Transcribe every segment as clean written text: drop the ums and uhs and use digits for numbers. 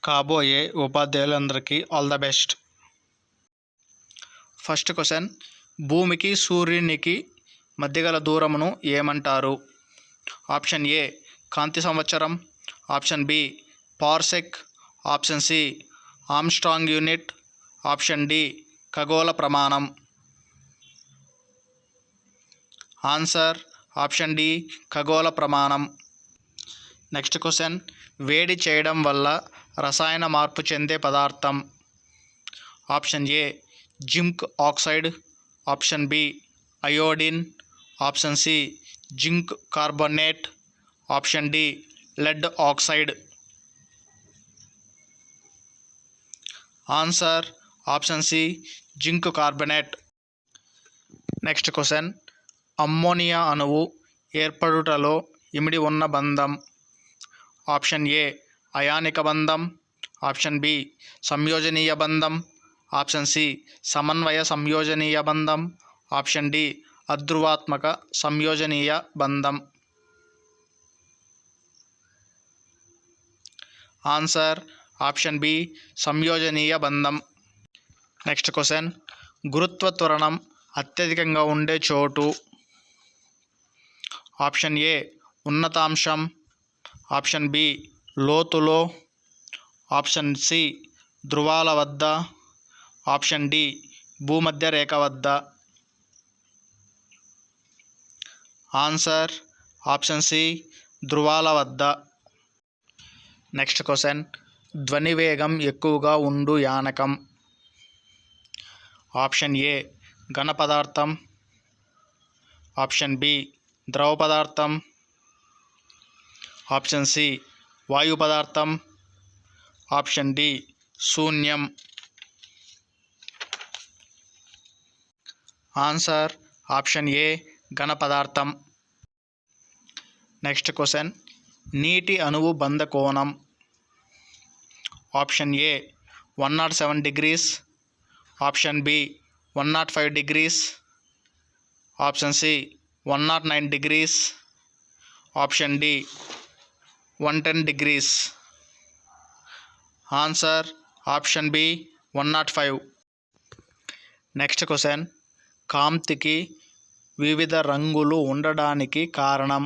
కాబోయే ఉపాధ్యాయులందరికీ all the best. First question, భూమికి సూర్యునికి మధ్య గల దూరమును ఏమంటారు? ఆప్షన్ ఏ కాంతి సంవత్సరం, option B parsec, option C angstrom unit, option D ఖగోళ ప్రమాణం. ఆన్సర్ ఆప్షన్ డి ఖగోళ ప్రమాణం. నెక్స్ట్ క్వశ్చన్, వేడి చేయడం వల్ల రసాయన మార్పు చెందే పదార్థం. Option A zinc oxide, option B iodine, option C zinc carbonate, option D lead oxide. Answer option C zinc carbonate. Next question, ammonia అణువు ఏర్పడుటలో ఇమిడి ఉన్న బంధం. ఆప్షన్ ఏ అయానిక బంధం, ఆప్షన్ బి సంయోజనీయ బంధం, ఆప్షన్ సి సమన్వయ సంయోజనీయ బంధం, ఆప్షన్ డి అధ్రువాత్మక సంయోజనీయ బంధం. ఆన్సర్ ఆప్షన్ బి సంయోజనీయ బంధం. నెక్స్ట్ క్వశ్చన్, గురుత్వ త్వరణం అత్యధికంగా ఉండే చోటు. ఆప్షన్ ఏ ఉన్నతాంశం, ఆప్షన్ బి లోతులో, ఆప్షన్ సి ధృవాల వద్ద, ఆప్షన్ డి భూమధ్య రేఖ వద్ద. ఆన్సర్ ఆప్షన్ సి ధృవాల వద్ద. నెక్స్ట్ క్వశ్చన్, ధ్వని వేగం ఎక్కువగా ఉండు యానకం. ఆప్షన్ ఏ ఘన పదార్థం, ఆప్షన్ బి ద్రవ పదార్థం, ఆప్షన్ సి వాయు పదార్థం, ఆప్షన్ డి శూన్యం. ఆన్సర్ ఆప్షన్ ఏ ఘన పదార్థం. నెక్స్ట్ క్వశ్చన్, నీటి అణువు బంధ కోణం. Option A 107 degrees, option B 105 degrees, option C 109 degrees, option D 110 degrees. Answer option B 105. Next question, కాంతికి వివిధ రంగులు ఉండడానికి కారణం.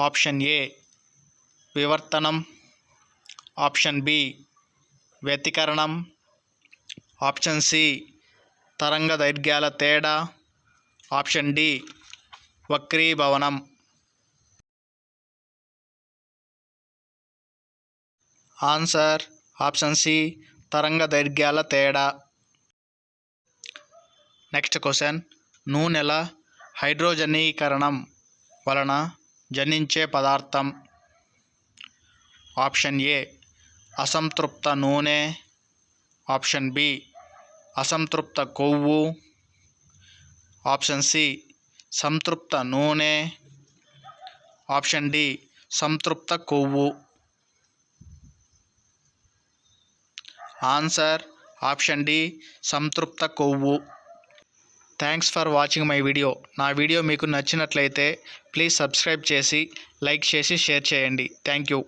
ఆప్షన్ ఏ వివర్తనం, ఆప్షన్ బి వ్యతికరణం, ఆప్షన్ సి తరంగ దైర్ఘ్యాల తేడా, ఆప్షన్ డి వక్రీభవనం. ఆన్సర్ ఆప్షన్ సి తరంగ దైర్ఘ్యాల తేడా. నెక్స్ట్ క్వశ్చన్, నూనెల హైడ్రోజనీకరణం వలన జనించే పదార్థం. ఆప్షన్ ఏ అసంతృప్త నూనె, ఆప్షన్ బి అసంతృప్త కొవ్వు, ఆప్షన్ సి సంతృప్త నూనె, ఆప్షన్ డి సంతృప్త కొవ్వు. ఆన్సర్ ఆప్షన్ డి సంతృప్త కొవ్వు. Thanks for watching my video. నా వీడియో మీకు నచ్చినట్లయితే ప్లీజ్ సబ్స్క్రైబ్ చేసి లైక్ చేసి షేర్ చేయండి. Thank you.